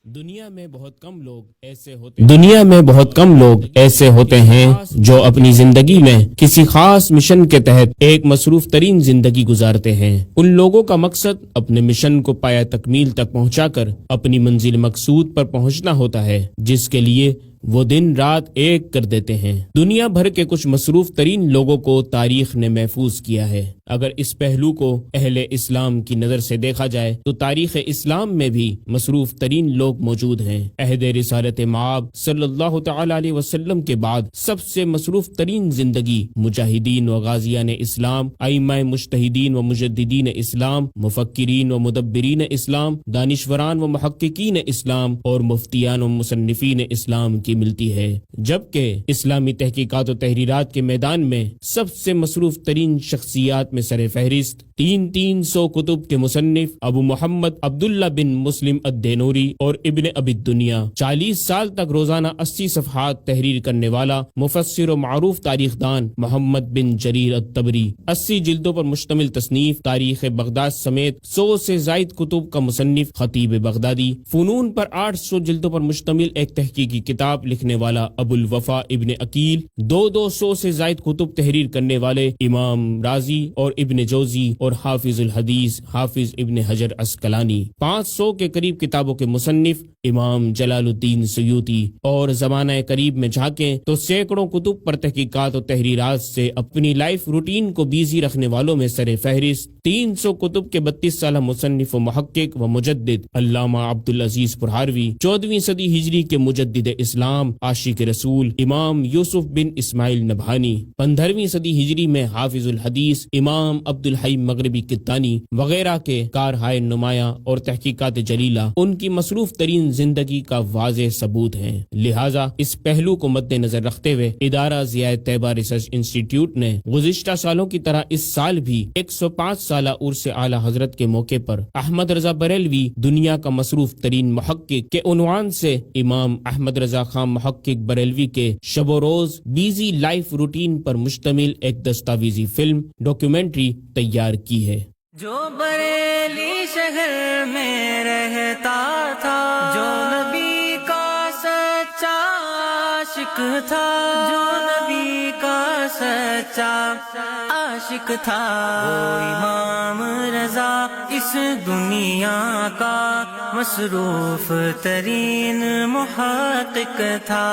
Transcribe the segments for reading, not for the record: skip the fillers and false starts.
دنیا میں بہت کم لوگ ایسے ہوتے ہیں جو اپنی زندگی میں کسی خاص مشن کے تحت ایک مصروف ترین زندگی گزارتے ہیں۔ ان لوگوں کا مقصد اپنے مشن کو پایہ تکمیل تک پہنچا کر اپنی منزل مقصود پر پہنچنا ہوتا ہے، جس کے لیے وہ دن رات ایک کر دیتے ہیں۔ دنیا بھر کے کچھ مصروف ترین لوگوں کو تاریخ نے محفوظ کیا ہے۔ اگر اس پہلو کو اہل اسلام کی نظر سے دیکھا جائے تو تاریخ اسلام میں بھی مصروف ترین لوگ موجود ہیں۔ عہد رسالت مآب صلی اللہ تعالی علیہ وسلم کے بعد سب سے مصروف ترین زندگی مجاہدین و غازیان اسلام، ائمہ مجتہدین و مجددین اسلام، مفکرین و مدبرین اسلام، دانشوران و محققین اسلام اور مفتیان و مصنفین اسلام کی ملتی ہے، جبکہ اسلامی تحقیقات و تحریرات کے میدان میں سب سے مصروف ترین شخصیات میں سر فہرست 300 کتب کے مصنف ابو محمد عبداللہ بن مسلم الدینوری اور ابن ابی الدنیا، 40 سال تک روزانہ 80 صفحات تحریر کرنے والا مفسر و معروف تاریخ دان محمد بن جریر الطبری، 80 جلدوں پر مشتمل تصنیف تاریخ بغداد سمیت 100 سے زائد کتب کا مصنف خطیب بغدادی، فنون پر 800 جلدوں پر مشتمل ایک تحقیقی کتاب لکھنے والا ابو الوفا ابن عقیل، 200 سے زائد کتب تحریر کرنے والے امام رازی اور ابن جوزی اور حافظ الحدیث حافظ ابن حجر عسقلانی، 500 کے قریب کتابوں کے مصنف امام جلال الدین سیوطی، اور زمانہ قریب میں جھانکیں تو سینکڑوں کتب پر تحقیقات و تحریرات سے اپنی لائف روٹین کو بیزی رکھنے والوں میں سر فہرست 300 کتب کے 32 سالہ مصنف و محقق و مجدد علامہ عبدالعزیز پرہاروی، 14ویں صدی ہجری کے مجدد اسلام، عاشق رسول امام یوسف بن اسماعیل نبہانی، 15ویں صدی ہجری میں حافظ الحدیث امام عبدالحی مغربی کتانی وغیرہ کے کارہائے نمایاں اور تحقیقات جلیلہ ان کی مصروف ترین زندگی کا واضح ثبوت ہیں۔ لہٰذا اس پہلو کو مد نظر رکھتے ہوئے ادارہ ضیاء طیبہ ریسرچ انسٹی ٹیوٹ نے گزشتہ سالوں کی طرح اس سال بھی 105 سالہ عرس اعلی حضرت کے موقع پر احمد رضا بریلوی دنیا کا مصروف ترین محقق کے عنوان سے امام احمد رضا خان محقق بریلوی کے شب و روز بیزی لائف روٹین پر مشتمل ایک دستاویزی فلم ڈاکیومنٹری تیار کی ہے۔ جو بریلی شہر میں رہتا تھا، جو نبی کا سچا عاشق تھا، جو نبی کا سچا عاشق تھا، وہ امام رضا اس دنیا کا مصروف ترین محقق تھا۔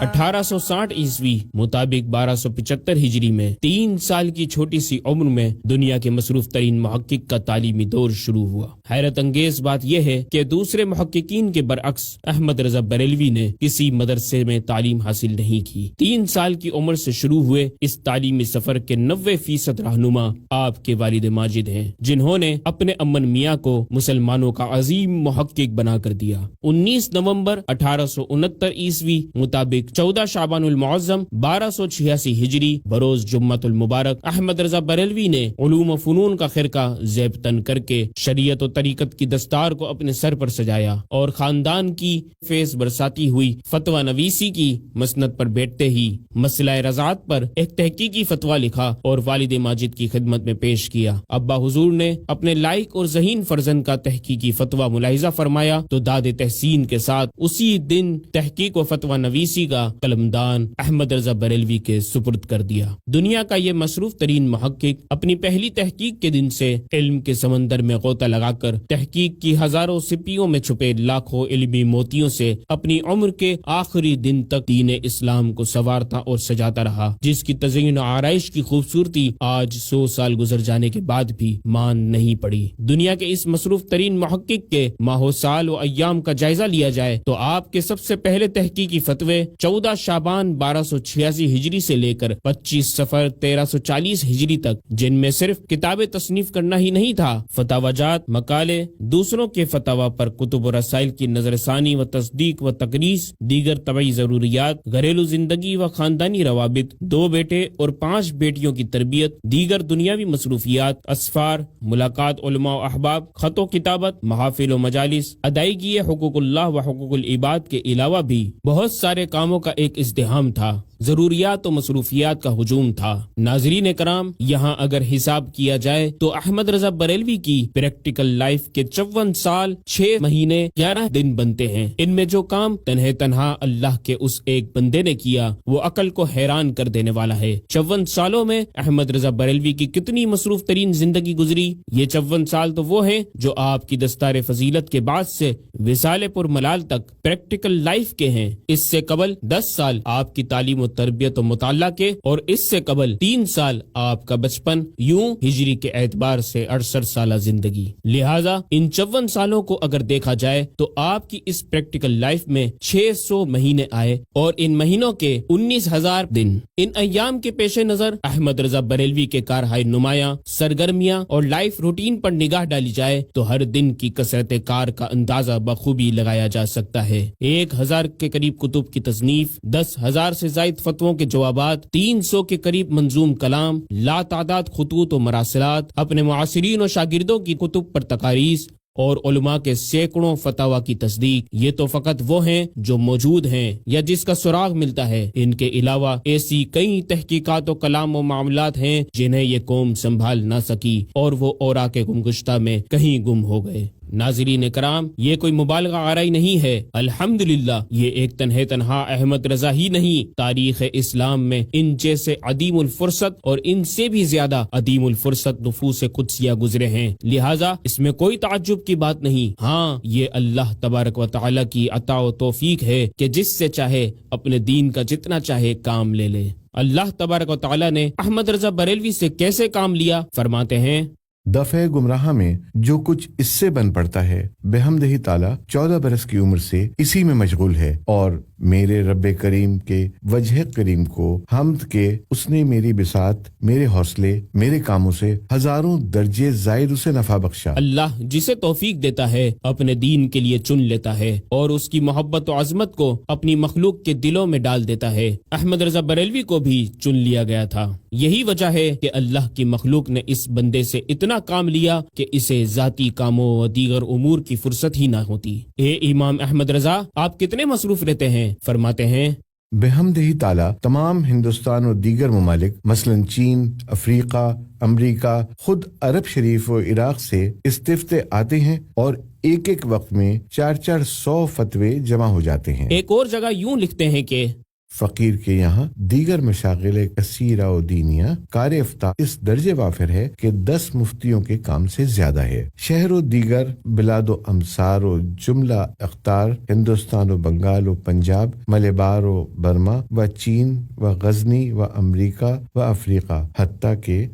1860 عیسوی مطابق 1275 ہجری میں 3 سال کی چھوٹی سی عمر میں دنیا کے مصروف ترین محقق کا تعلیمی دور شروع ہوا۔ حیرت انگیز بات یہ ہے کہ دوسرے محققین کے برعکس احمد رضا بریلوی نے کسی مدرسے میں تعلیم حاصل نہیں کی۔ 3 سال کی عمر سے شروع ہوئے اس تعلیمی سفر کے 90% رہنما آپ کے والد ماجد ہیں، جنہوں نے اپنے امن میاں کو مسلمانوں کا عظیم محقق بنا کر دیا۔ 19 نومبر 1869 عیسوی مطابق 14 شعبان المعظم 1286 ہجری بروز جمعۃ المبارک احمد رضا بریلوی نے علوم و فنون کا خرقہ زیب تن کر کے شریعت و طریقت کی دستار کو اپنے سر پر سجایا اور خاندان کی فیض برساتی ہوئی فتویٰ نویسی کی مسند پر بیٹھتے ہی مسئلہ رضاعت پر ایک تحقیقی فتویٰ لکھا اور والد ماجد کی خدمت میں پیش کیا۔ ابا حضور نے اپنے لائق اور ذہین فرزند کا تحقیقی فتویٰ ملاحظہ فرمایا تو داد تحسین کے ساتھ اسی دن تحقیق و فتویٰ نویسی کا قلمدان احمد رضا بریلوی کے سپرد کر دیا۔ دنیا کا یہ مصروف ترین محقق اپنی پہلی تحقیق کے دن سے علم کے سمندر میں غوطہ لگا کر تحقیق کی ہزاروں سپیوں میں چھپے لاکھوں علمی موتیوں سے اپنی عمر کے آخری دن تک دین اسلام کو سنوارتا اور سجاتا رہا، جس کی تزئین و آرائش کی خوبصورتی آج 100 سال گزر جانے کے بعد بھی مان نہیں پڑی۔ دنیا کے اس مصروف ترین محقق کے ماہ و سال و ایام کا جائزہ لیا جائے تو آپ کے سب سے پہلے تحقیقی فتوے 14 شعبان 1286 ہجری سے لے کر 25 صفر 1340 ہجری تک، جن میں صرف کتاب تصنیف کرنا ہی نہیں تھا، فتاوی جات، مقالے، دوسروں کے فتاوی پر کتب و رسائل کی نظر ثانی و تصدیق و تقریص، دیگر طبعی ضروریات، گھریلو زندگی و خاندانی روابط، 2 بیٹے اور 5 بیٹیوں کی تربیت، دیگر دنیاوی مصروفیات، اسفار، ملاقات علماء و احباب، خط و کتابت، محافل و مجالس، ادائیگی حقوق اللہ و حقوق العباد کے علاوہ بھی بہت سارے کاموں کا ایک ازدحام تھا۔ ضروریات و مصروفیات کا ہجوم تھا۔ ناظرین کرام، یہاں اگر حساب کیا جائے تو احمد رضا بریلوی کی پریکٹیکل لائف کے 54 سال 6 مہینے 11 دن بنتے ہیں۔ ان میں جو کام تنہا اللہ کے اس ایک بندے نے کیا وہ عقل کو حیران کر دینے والا ہے۔ 54 سالوں میں احمد رضا بریلوی کی کتنی مصروف ترین زندگی گزری۔ یہ 54 سال تو وہ ہیں جو آپ کی دستار فضیلت کے بعد سے وصال پر ملال تک پریکٹیکل لائف کے ہیں۔ اس سے قبل 10 سال آپ کی تعلیم و تربیت و مطالعہ کے، اور اس سے قبل 3 سال آپ کا بچپن، یوں ہجری کے اعتبار سے 68 سالہ زندگی۔ لہٰذا ان 54 سالوں کو اگر دیکھا جائے تو آپ کی اس پریکٹیکل لائف میں 600 مہینے آئے اور ان مہینوں کے 19,000 دن۔ ان ایام کے پیش نظر احمد رضا بریلوی کے کارہائے نمایاں، سرگرمیاں اور لائف روٹین پر نگاہ ڈالی جائے تو ہر دن کی کثرت کار کا اندازہ بخوبی لگایا جا سکتا ہے۔ 1000 کے قریب کتب کی تصنیف، 10,000 سے زائد فتووں کے جوابات، 300 کے قریب منظوم کلام، لا تعداد خطوط و مراسلات، اپنے معاصرین و شاگردوں کی کتب پر تقاریض اور علماء کے سینکڑوں فتاوی کی تصدیق۔ یہ تو فقط وہ ہیں جو موجود ہیں یا جس کا سراغ ملتا ہے۔ ان کے علاوہ ایسی کئی تحقیقات و کلام و معاملات ہیں جنہیں یہ قوم سنبھال نہ سکی اور وہ اوراق گمگشتہ میں کہیں گم ہو گئے۔ ناظرین کرام، یہ کوئی مبالغہ آرائی نہیں ہے۔ الحمدللہ یہ ایک تنہا احمد رضا ہی نہیں، تاریخ اسلام میں ان جیسے عدیم الفرصت اور ان سے بھی زیادہ عدیم الفرصت نفوس قدسیہ گزرے ہیں۔ لہٰذا اس میں کوئی تعجب کی بات نہیں۔ ہاں، یہ اللہ تبارک و تعالی کی عطا و توفیق ہے کہ جس سے چاہے اپنے دین کا جتنا چاہے کام لے لے۔ اللہ تبارک و تعالی نے احمد رضا بریلوی سے کیسے کام لیا؟ فرماتے ہیں، دفع گمراہ میں جو کچھ اس سے بن پڑتا ہے، بحمدہ تعالی 14 برس کی عمر سے اسی میں مشغول ہے، اور میرے رب کریم کے وجہ کریم کو حمد کے اس نے میری بساط، میرے حوصلے، میرے کاموں سے ہزاروں درجے زائد اسے نفع بخشا۔ اللہ جسے توفیق دیتا ہے اپنے دین کے لیے چن لیتا ہے اور اس کی محبت و عظمت کو اپنی مخلوق کے دلوں میں ڈال دیتا ہے۔ احمد رضا بریلوی کو بھی چن لیا گیا تھا۔ یہی وجہ ہے کہ اللہ کی مخلوق نے اس بندے سے اتنا کام لیا کہ اسے ذاتی کاموں و دیگر امور کی فرصت ہی نہ ہوتی۔ اے امام احمد رضا، آپ کتنے مصروف رہتے ہیں؟ فرماتے ہیں، بحمدہ تعالی تمام ہندوستان اور دیگر ممالک مثلا چین، افریقہ، امریکہ، خود عرب شریف و عراق سے استفتاء آتے ہیں اور ایک ایک وقت میں 400 فتوے جمع ہو جاتے ہیں۔ ایک اور جگہ یوں لکھتے ہیں کہ فقیر کے یہاں دیگر مشاغل کثیرہ و دینیہ کار افتاء اس درجے وافر ہے کہ 10 مفتیوں کے کام سے زیادہ ہے۔ شہر و دیگر بلاد و امصار و جملہ اقطار، ہندوستان و بنگال و پنجاب، ملبار و برما و چین و غزنی و امریکہ و افریقہ،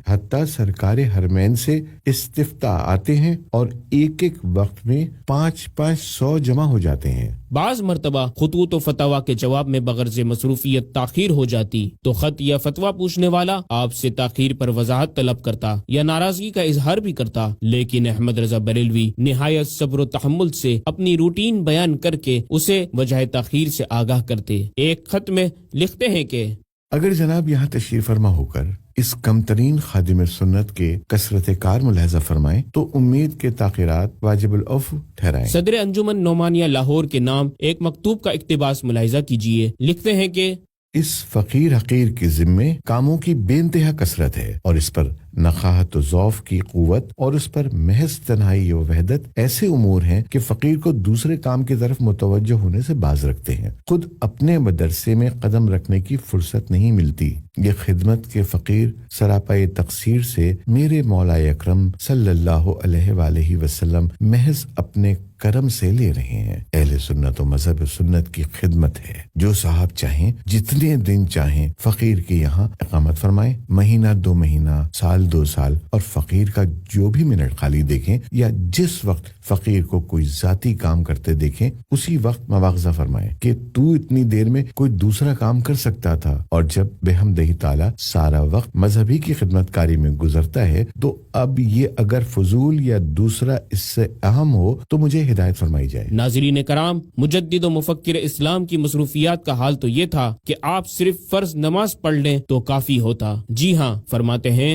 حتیٰ سرکار حرمین سے استفتاء آتے ہیں اور ایک ایک وقت میں 500 جمع ہو جاتے ہیں۔ بعض مرتبہ خطوط و فتاوی کے جواب میں بغرض مصروفیت تاخیر ہو جاتی تو خط یا فتویٰ پوچھنے والا آپ سے تاخیر پر وضاحت طلب کرتا یا ناراضگی کا اظہار بھی کرتا، لیکن احمد رضا بریلوی نہایت صبر و تحمل سے اپنی روٹین بیان کر کے اسے وجہ تاخیر سے آگاہ کرتے۔ ایک خط میں لکھتے ہیں کہ اگر جناب یہاں تشریف فرما ہو کر اس کم ترین خادم سنت کے کثرت کار ملاحظہ فرمائیں تو امید کے تاخیرات واجب العفو ٹھہرائیں۔ صدر انجمن نعمانیہ لاہور کے نام ایک مکتوب کا اقتباس ملاحظہ کیجیے۔ لکھتے ہیں کہ اس فقیر حقیر کے ذمے کاموں کی بے انتہا کثرت ہے اور اس پر نخاہت و ذوف کی قوت اور اس پر محض تنہائی و وحدت ایسے امور ہیں کہ فقیر کو دوسرے کام کی طرف متوجہ ہونے سے باز رکھتے ہیں۔ خود اپنے مدرسے میں قدم رکھنے کی فرصت نہیں ملتی۔ یہ خدمت کے فقیر سراپائے تقصیر سے میرے مولا اکرم صلی اللہ علیہ وآلہ وسلم محض اپنے کرم سے لے رہے ہیں۔ اہل سنت و مذہب سنت کی خدمت ہے۔ جو صاحب چاہیں جتنے دن چاہیں فقیر کے یہاں اقامت فرمائیں، مہینہ 2 مہینہ، سال 2 سال، اور فقیر کا جو بھی منٹ خالی دیکھیں یا جس وقت فقیر کو کوئی ذاتی کام کرتے دیکھیں اسی وقت مواخذہ فرمائیں کہ تو اتنی دیر میں کوئی دوسرا کام کر سکتا تھا۔ اور جب بحمدہ تعالی سارا وقت مذہبی کی خدمت کاری میں گزرتا ہے تو اب یہ اگر فضول یا دوسرا اس سے اہم ہو تو مجھے ہدایت فرمائی جائے۔ ناظرین کرام، مجدد و مفکر اسلام کی مصروفیات کا حال تو یہ تھا کہ آپ صرف فرض نماز پڑھ لیں تو کافی ہوتا۔ جی ہاں، فرماتے ہیں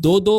2-2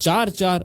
4-4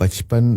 55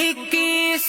21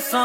100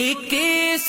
21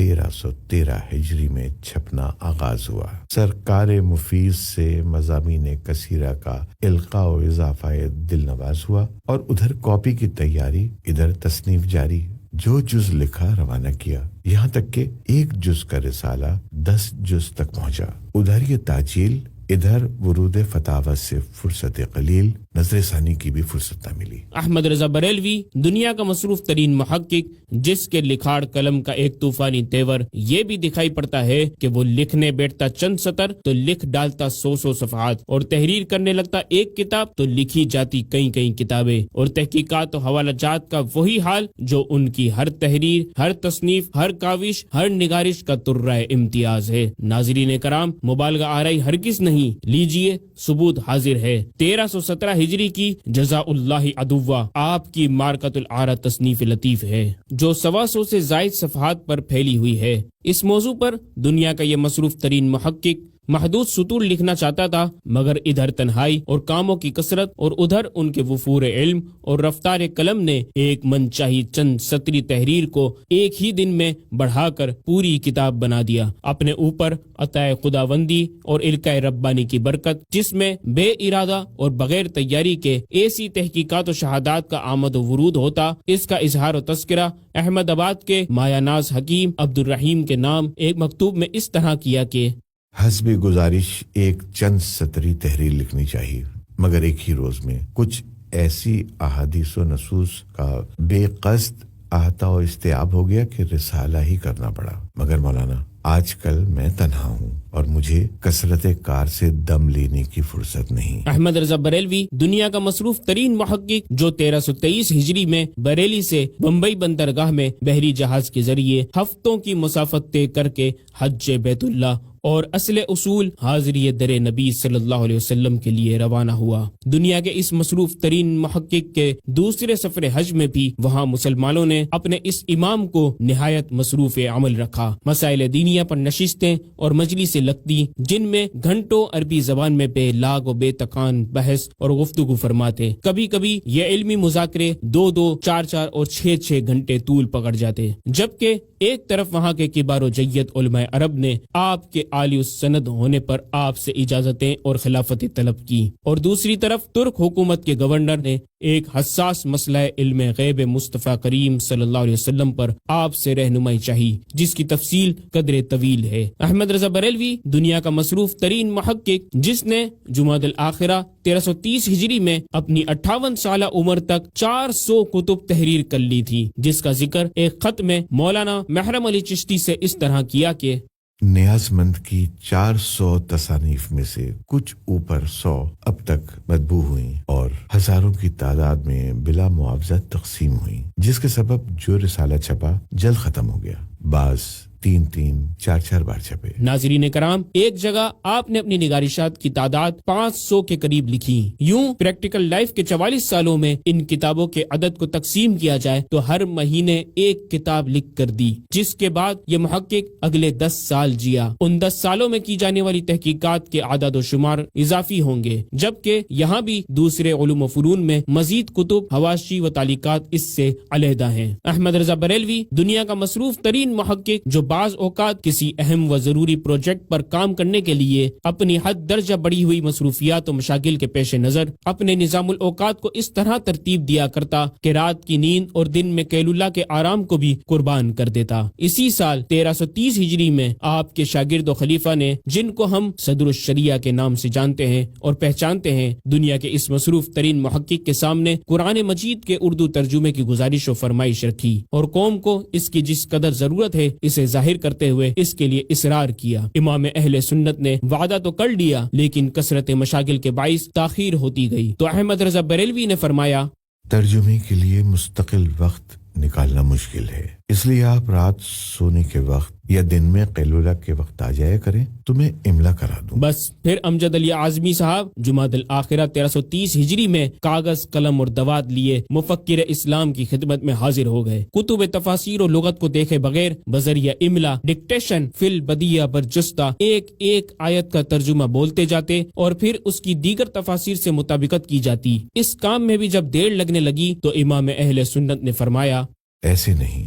1313 ہجری میں چھپنا آغاز ہوا۔ سرکار مفید سے مضامین کثیرہ کا القاء و اضافہ دل نواز ہوا، اور ادھر کاپی کی تیاری، ادھر تصنیف جاری۔ جو جز لکھا روانہ کیا، یہاں تک کہ ایک جز کا رسالہ 10 جز تک پہنچا۔ ادھر یہ تاجیل، ادھر ورود فتاوی سے فرصت قلیل، نظر ثانی کی بھی فرصت نہ ملی۔ احمد رضا بریلوی دنیا کا مصروف ترین محقق، جس کے لکھاڑ قلم کا ایک طوفانی تیور یہ بھی دکھائی پڑتا ہے کہ وہ لکھنے بیٹھتا چند سطر تو لکھ ڈالتا 100 صفحات، اور تحریر کرنے لگتا ایک کتاب تو لکھی جاتی کئی کتابیں، اور تحقیقات و حوالہ جات کا وہی حال جو ان کی ہر تحریر، ہر تصنیف، ہر کاوش، ہر نگارش کا ترہ امتیاز ہے۔ ناظرین کرام، مبالغہ آرائی ہرگز نہیں، لیجئے ثبوت حاضر ہے۔ 1317 ہجری کی جزا اللہ عدوہ آپ کی مارکۃ العارہ تصنیف لطیف ہے، جو 125 سے زائد صفحات پر پھیلی ہوئی ہے۔ اس موضوع پر دنیا کا یہ مصروف ترین محقق محدود سطور لکھنا چاہتا تھا، مگر ادھر تنہائی اور کاموں کی کثرت، اور ادھر ان کے وفور علم اور رفتار قلم نے ایک من چاہی چند سطری تحریر کو ایک ہی دن میں بڑھا کر پوری کتاب بنا دیا۔ اپنے اوپر عطائے خداوندی اور القائے ربانی کی برکت، جس میں بے ارادہ اور بغیر تیاری کے ایسی تحقیقات و شہادات کا آمد و ورود ہوتا، اس کا اظہار و تذکرہ احمد آباد کے مایا ناز حکیم عبد الرحیم کے نام ایک مکتوب میں اس طرح کیا کہ حسب گزارش ایک چند سطری تحریر لکھنی چاہیے، مگر ایک ہی روز میں کچھ ایسی احادیث و نصوص کا بے قصد احاطہ و استیعاب ہو گیا کہ رسالہ ہی کرنا پڑا۔ مگر مولانا، آج کل میں تنہا ہوں اور مجھے کثرت کار سے دم لینے کی فرصت نہیں۔ احمد رضا بریلوی دنیا کا مصروف ترین محقق، جو 1323 ہجری میں بریلی سے بمبئی بندرگاہ میں بحری جہاز کے ذریعے ہفتوں کی مسافت طے کر کے حج بیت اللہ اور اصل اصول حاضری در نبی صلی اللہ علیہ وسلم کے لیے روانہ ہوا۔ دنیا کے اس مصروف ترین محقق کے دوسرے سفر حج میں بھی وہاں مسلمانوں نے اپنے اس امام کو نہایت مصروف عمل رکھا۔ مسائل دینیہ پر نشستیں اور مجلسیں لگتی، جن میں گھنٹوں عربی زبان میں بے لاگ و بے تکان بحث اور گفتگو فرماتے۔ کبھی کبھی یہ علمی مذاکرے 2-2، 4-4 اور 6-6 گھنٹے طول پکڑ جاتے، جبکہ ایک طرف وہاں کے کبار و جید علماء عرب نے آپ کے عالی السند ہونے پر آپ سے اجازتیں اور خلافت طلب کی، اور دوسری طرف ترک حکومت کے گورنر نے ایک حساس مسئلہ علم غیب مصطفیٰ کریم صلی اللہ علیہ وسلم پر آپ سے رہنمائی چاہی، جس کی تفصیل قدر طویل ہے۔ احمد رضا بریلوی دنیا کا مصروف ترین محقق، جس نے جمادی الآخرہ 1330 ہجری میں اپنی 58 سالہ عمر تک 400 کتب تحریر کر لی تھی، جس کا ذکر ایک خط میں مولانا محرم علی چشتی سے اس طرح کیا کہ نیاز مند کی 400 تصانیف میں سے کچھ اوپر 100 اب تک مطبوع ہوئیں اور ہزاروں کی تعداد میں بلا معاوضہ تقسیم ہوئیں، جس کے سبب جو رسالہ چھپا جلد ختم ہو گیا، بعض 3-3، 4-4 بار چھپے۔ ناظرین کرام، ایک جگہ آپ نے اپنی نگارشات کی تعداد 500 کے قریب لکھی۔ یوں پریکٹیکل لائف کے 44 سالوں میں ان کتابوں کے عدد کو تقسیم کیا جائے تو ہر مہینے ایک کتاب لکھ کر دی، جس کے بعد یہ محقق اگلے 10 سال جیا۔ ان 10 سالوں میں کی جانے والی تحقیقات کے اعداد و شمار اضافی ہوں گے، جبکہ یہاں بھی دوسرے علوم و فنون میں مزید کتب، حواشی و تعلیقات اس سے علیحدہ ہیں۔ احمد رضا بریلوی دنیا کا مصروف ترین محقق، جو بعض اوقات کسی اہم و ضروری پروجیکٹ پر کام کرنے کے لیے اپنی حد درجہ بڑھی ہوئی مصروفیات و مشاغل کے پیش نظر اپنے نظام الاوقات کو اس طرح ترتیب دیا کرتا کہ رات کی نیند اور دن میں قیلولہ کے آرام کو بھی قربان کر دیتا۔ اسی سال 1330 ہجری میں آپ کے شاگرد و خلیفہ نے، جن کو ہم صدر الشریعہ کے نام سے جانتے ہیں اور پہچانتے ہیں، دنیا کے اس مصروف ترین محقق کے سامنے قرآن مجید کے اردو ترجمے کی گزارش و فرمائش رکھی، اور قوم کو اس کی جس قدر ضرورت ہے اسے ظاہر کرتے ہوئے اس کے لیے اصرار کیا۔ امام اہل سنت نے وعدہ تو کر لیا، لیکن کثرت مشاغل کے باعث تاخیر ہوتی گئی، تو احمد رضا بریلوی نے فرمایا، ترجمے کے لیے مستقل وقت نکالنا مشکل ہے، اس لیے آپ رات سونے کے وقت یا دن میں قیلولہ کے وقت آ جایا کریں تو میں املا کرا دوں۔ بس پھر امجد علی اعظمی صاحب جمادی الآخرہ 1330 ہجری میں کاغذ، قلم اور دوات لیے مفکر اسلام کی خدمت میں حاضر ہو گئے۔ کتب تفاسیر و لغت کو دیکھے بغیر بذریعہ املا ڈکٹیشن فی البدیہ برجستہ ایک ایک آیت کا ترجمہ بولتے جاتے اور پھر اس کی دیگر تفاسیر سے مطابقت کی جاتی۔ اس کام میں بھی جب دیر لگنے لگی تو امام اہل سنت نے فرمایا، ایسے نہیں،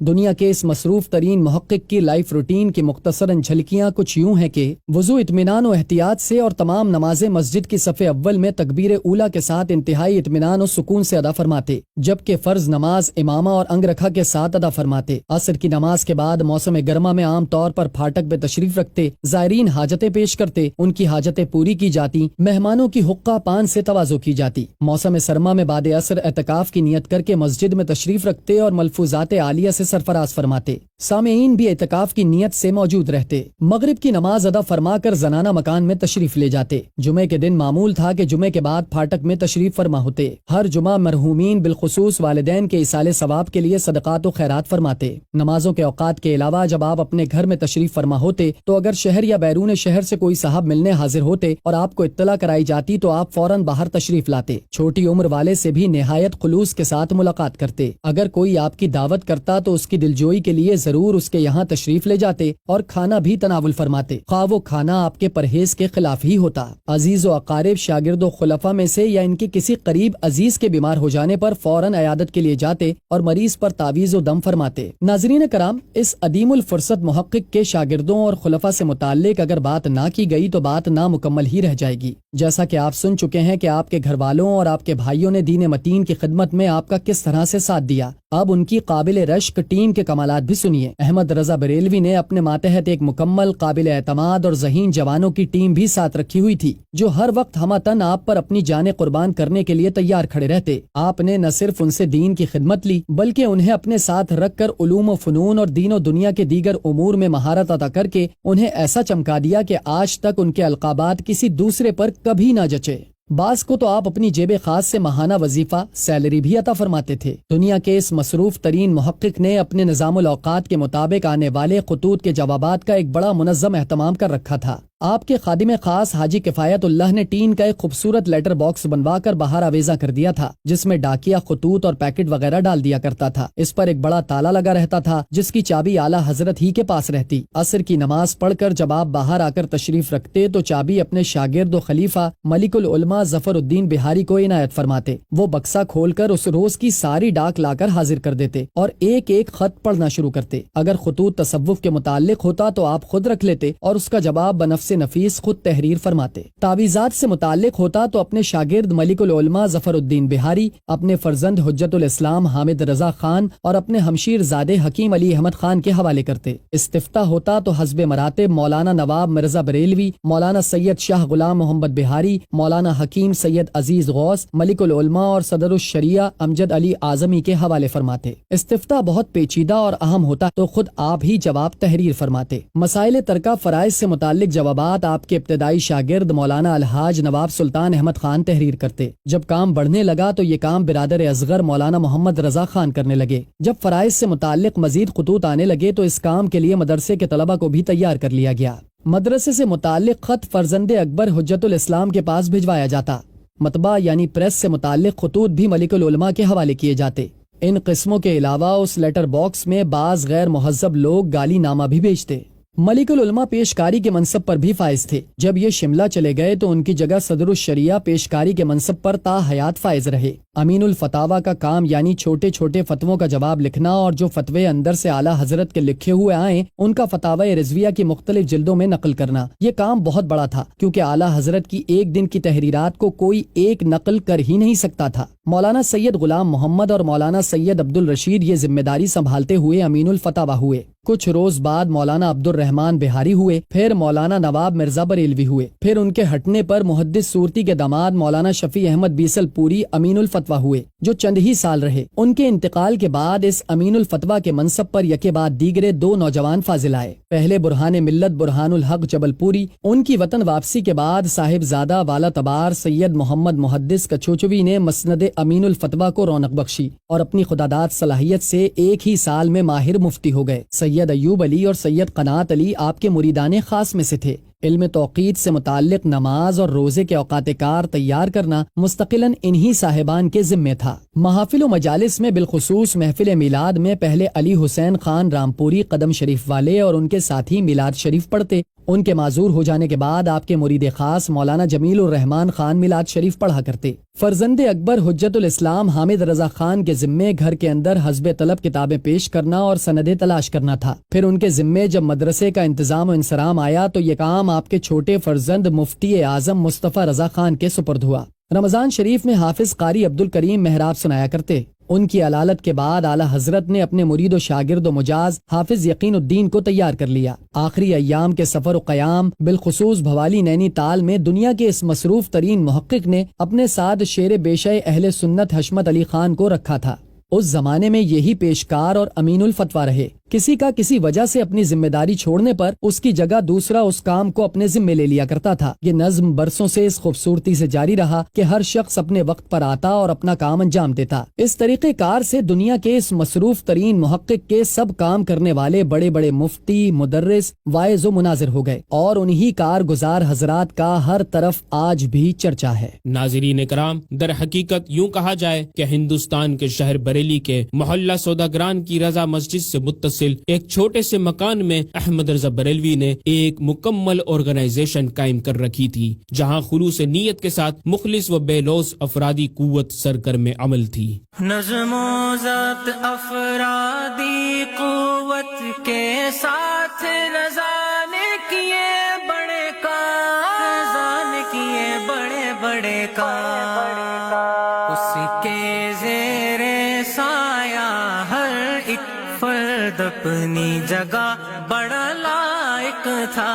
دنیا کے اس مصروف ترین محقق کی لائف روٹین کی مختصراً جھلکیاں کچھ یوں ہیں کہ وضو اطمینان و احتیاط سے اور تمام نمازیں مسجد کی صف اول میں تکبیر اولیٰ کے ساتھ انتہائی اطمینان و سکون سے ادا فرماتے، جبکہ فرض نماز امامہ اور انگ رکھا کے ساتھ ادا فرماتے۔ عصر کی نماز کے بعد موسم گرما میں عام طور پر پھاٹک پہ تشریف رکھتے، زائرین حاجتیں پیش کرتے، ان کی حاجتیں پوری کی جاتی، مہمانوں کی حقہ پان سے تواضع کی جاتی۔ موسم سرما میں بعد عصر اعتکاف کی نیت کر کے مسجد میں تشریف رکھتے اور ملفوظات عالیہ سے سرفراز فرماتے۔ سامعین بھی اعتکاف کی نیت سے موجود رہتے۔ مغرب کی نماز ادا فرما کر زنانہ مکان میں تشریف لے جاتے۔ جمعے کے دن معمول تھا کہ جمعے کے بعد پھاٹک میں تشریف فرما ہوتے۔ ہر جمعہ مرحومین بالخصوص والدین کے ایصال ثواب کے لیے صدقات و خیرات فرماتے۔ نمازوں کے اوقات کے علاوہ جب آپ اپنے گھر میں تشریف فرما ہوتے تو اگر شہر یا بیرون شہر سے کوئی صاحب ملنے حاضر ہوتے اور آپ کو اطلاع کرائی جاتی تو آپ فوراً باہر تشریف لاتے۔ چھوٹی عمر والے سے بھی نہایت خلوص کے ساتھ ملاقات کرتے۔ اگر کوئی آپ کی دعوت کرتا تو اس کی دلجوئی کے لیے ضرور اس کے یہاں تشریف لے جاتے اور کھانا بھی تناول فرماتے، خواہ وہ کھانا آپ کے پرہیز کے خلاف ہی ہوتا۔ عزیز و اقارب، شاگرد و خلفاء میں سے یا ان کے کسی قریب عزیز کے بیمار ہو جانے پر فوراً عیادت کے لیے جاتے اور مریض پر تعویذ و دم فرماتے۔ ناظرین کرام، اس عدیم الفرصت محقق کے شاگردوں اور خلفاء سے متعلق اگر بات نہ کی گئی تو بات نامکمل ہی رہ جائے گی۔ جیسا کہ آپ سن چکے ہیں کہ آپ کے گھر والوں اور آپ کے بھائیوں نے دین متین کی خدمت میں آپ کا کس طرح سے ساتھ دیا، اب ان کی قابل رشک ٹیم کے کمالات بھی سنیے۔ احمد رضا بریلوی نے اپنے ماتحت ایک مکمل، قابل اعتماد اور ذہین جوانوں کی ٹیم بھی ساتھ رکھی ہوئی تھی جو ہر وقت ہمہ آپ پر اپنی جانیں قربان کرنے کے لیے تیار کھڑے رہتے۔ آپ نے نہ صرف ان سے دین کی خدمت لی بلکہ انہیں اپنے ساتھ رکھ کر علوم و فنون اور دین و دنیا کے دیگر امور میں مہارت عطا کر کے انہیں ایسا چمکا دیا کہ آج تک ان کے القابات کسی دوسرے پر کبھی نہ جچے۔ بعض کو تو آپ اپنی جیب خاص سے ماہانہ وظیفہ، سیلری بھی عطا فرماتے تھے۔ دنیا کے اس مصروف ترین محقق نے اپنے نظام الاوقات کے مطابق آنے والے خطوط کے جوابات کا ایک بڑا منظم اہتمام کر رکھا تھا۔ آپ کے خادم خاص حاجی کفایت اللہ نے ٹین کا ایک خوبصورت لیٹر باکس بنوا کر باہر آویزاں کر دیا تھا جس میں ڈاکیہ خطوط اور پیکٹ وغیرہ ڈال دیا کرتا تھا۔ اس پر ایک بڑا تالا لگا رہتا تھا جس کی چابی اعلیٰ حضرت ہی کے پاس رہتی۔ عصر کی نماز پڑھ کر جب آپ باہر آ کر تشریف رکھتے تو چابی اپنے شاگرد و خلیفہ ملک العلماء ظفر الدین بہاری کو عنایت فرماتے۔ وہ بکسا کھول کر اس روز کی ساری ڈاک لا کر حاضر کر دیتے اور ایک ایک خط پڑھنا شروع کرتے۔ اگر خطوط تصوف کے متعلق ہوتا تو آپ خود رکھ لیتے اور اس کا جواب بنفس نفیس خود تحریر فرماتے۔ تعویذات سے متعلق ہوتا تو اپنے شاگرد ملک العلماء ظفر الدین بہاری، اپنے فرزند حجت الاسلام حامد رضا خان اور اپنے ہمشیر زادے حکیم علی احمد خان کے حوالے کرتے۔ استفتاء ہوتا تو حسب مراتب مولانا نواب مرزا بریلوی، مولانا سید شاہ غلام محمد بہاری، مولانا حکیم سید عزیز غوث، ملک العلماء اور صدر الشریعہ امجد علی اعظمی کے حوالے فرماتے۔ استفتاء بہت پیچیدہ اور اہم ہوتا تو خود آپ ہی جواب تحریر فرماتے۔ مسائل ترکہ فرائض سے متعلق جوابات آپ کے ابتدائی شاگرد مولانا الحاج نواب سلطان احمد خان تحریر کرتے۔ جب کام بڑھنے لگا تو یہ کام برادر اصغر مولانا محمد رضا خان کرنے لگے۔ جب فرائض سے متعلق مزید خطوط آنے لگے تو اس کام کے لیے مدرسے کے طلبہ کو بھی تیار کر لیا گیا۔ مدرسے سے متعلق خط فرزند اکبر حجت الاسلام کے پاس بھجوایا جاتا۔ مطبع یعنی پریس سے متعلق خطوط بھی ملک العلماء کے حوالے کیے جاتے۔ ان قسموں کے علاوہ اس لیٹر باکس میں بعض غیر مہذب لوگ گالی نامہ بھی بھیجتے۔ ملک العلماء پیشکاری کے منصب پر بھی فائز تھے۔ جب یہ شملہ چلے گئے تو ان کی جگہ صدر الشریعہ پیشکاری کے منصب پر تا حیات فائز رہے۔ امین الفتاوی کا کام یعنی چھوٹے چھوٹے فتووں کا جواب لکھنا اور جو فتوے اندر سے اعلیٰ حضرت کے لکھے ہوئے آئیں ان کا فتاوی رضویہ کی مختلف جلدوں میں نقل کرنا، یہ کام بہت بڑا تھا کیونکہ اعلیٰ حضرت کی ایک دن کی تحریرات کو کوئی ایک نقل کر ہی نہیں سکتا تھا۔ مولانا سید غلام محمد اور مولانا سید عبد الرشید یہ ذمہ داری سنبھالتے ہوئے امین الفتاوی ہوئے۔ کچھ روز بعد مولانا عبد الرحمن بہاری ہوئے، پھر مولانا نواب مرزا بریلوی ہوئے، پھر ان کے ہٹنے پر محدث صورتی کے داماد مولانا شفیع احمد بیسل پوری امین الفتوی ہوئے جو چند ہی سال رہے۔ ان کے انتقال کے بعد اس امین الفتوی کے منصب پر یکے بعد دیگرے دو نوجوان فاضل آئے۔ پہلے برہان ملت برہان الحق جبل پوری، ان کی وطن واپسی کے بعد صاحب زادہ والا تبار سید محمد محدث کچوچوی نے مسند امین الفتوی کو رونق بخشی اور اپنی خداداد صلاحیت سے ایک ہی سال میں ماہر مفتی ہو گئے۔ سید ایوب علی اور سید قنات علی آپ کے مریدان خاص میں سے تھے۔ علم توقیت سے متعلق نماز اور روزے کے اوقات کار تیار کرنا مستقلاً انہی صاحبان کے ذمے تھا۔ محافل و مجالس میں بالخصوص محفل میلاد میں پہلے علی حسین خان رامپوری قدم شریف والے اور ان کے ساتھی میلاد شریف پڑھتے، ان کے معذور ہو جانے کے بعد آپ کے مرید خاص مولانا جمیل الرحمان خان میلاد شریف پڑھا کرتے۔ فرزند اکبر حجت الاسلام حامد رضا خان کے ذمے گھر کے اندر حسب طلب کتابیں پیش کرنا اور سندیں تلاش کرنا تھا۔ پھر ان کے ذمے جب مدرسے کا انتظام و انصرام آیا تو یہ کام آپ کے چھوٹے فرزند مفتی اعظم مصطفیٰ رضا خان کے سپرد ہوا۔ رمضان شریف میں حافظ قاری عبد الکریم محراب سنایا کرتے۔ ان کی علالت کے بعد اعلیٰ حضرت نے اپنے مرید و شاگرد و مجاز حافظ یقین الدین کو تیار کر لیا۔ آخری ایام کے سفر و قیام بالخصوص بھوالی نینی تال میں دنیا کے اس مصروف ترین محقق نے اپنے ساتھ شیر بیشہ اہل سنت حشمت علی خان کو رکھا تھا۔ اس زمانے میں یہی پیشکار اور امین الفتویٰ رہے۔ کسی کا کسی وجہ سے اپنی ذمہ داری چھوڑنے پر اس کی جگہ دوسرا اس کام کو اپنے ذمے لے لیا کرتا تھا۔ یہ نظم برسوں سے اس خوبصورتی سے جاری رہا کہ ہر شخص اپنے وقت پر آتا اور اپنا کام انجام دیتا۔ اس طریقہ کار سے دنیا کے اس مصروف ترین محقق کے سب کام کرنے والے بڑے بڑے مفتی، مدرس، واعظ و مناظر ہو گئے، اور انہی کارگزار حضرات کا ہر طرف آج بھی چرچا ہے۔ ناظرین کرام، در حقیقت یوں کہا جائے کہ ہندوستان کے شہر بریلی کے محلہ سوداگران کی رضا مسجد سے متصل ایک چھوٹے سے مکان میں احمد رضا بریلوی نے ایک مکمل آرگنائزیشن قائم کر رکھی تھی، جہاں خلوص نیت کے ساتھ مخلص و بے لوث افرادی قوت سرگرم عمل تھی۔ نظم و ضبط افرادی قوت کے ساتھ رضا نے کیے بڑے کام، رضا نے کیے بڑے بڑے کام، اس کے زیر سایہ ہر ایک فرد اپنی جگہ بڑا لائق تھا۔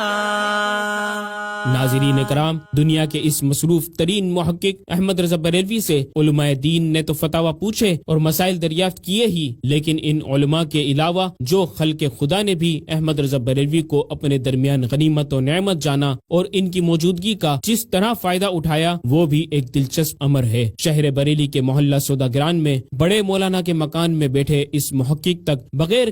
ناظرین کرام، دنیا کے اس مصروف ترین محقق احمد رضا بریلوی سے علماء دین نے تو فتاوی پوچھے اور مسائل دریافت کیے ہی، لیکن ان علماء کے علاوہ جو خلق خدا نے بھی احمد رضا بریلوی کو اپنے درمیان غنیمت و نعمت جانا اور ان کی موجودگی کا جس طرح فائدہ اٹھایا، وہ بھی ایک دلچسپ امر ہے۔ شہر بریلی کے محلہ سوداگران میں بڑے مولانا کے مکان میں بیٹھے اس محقق تک بغیر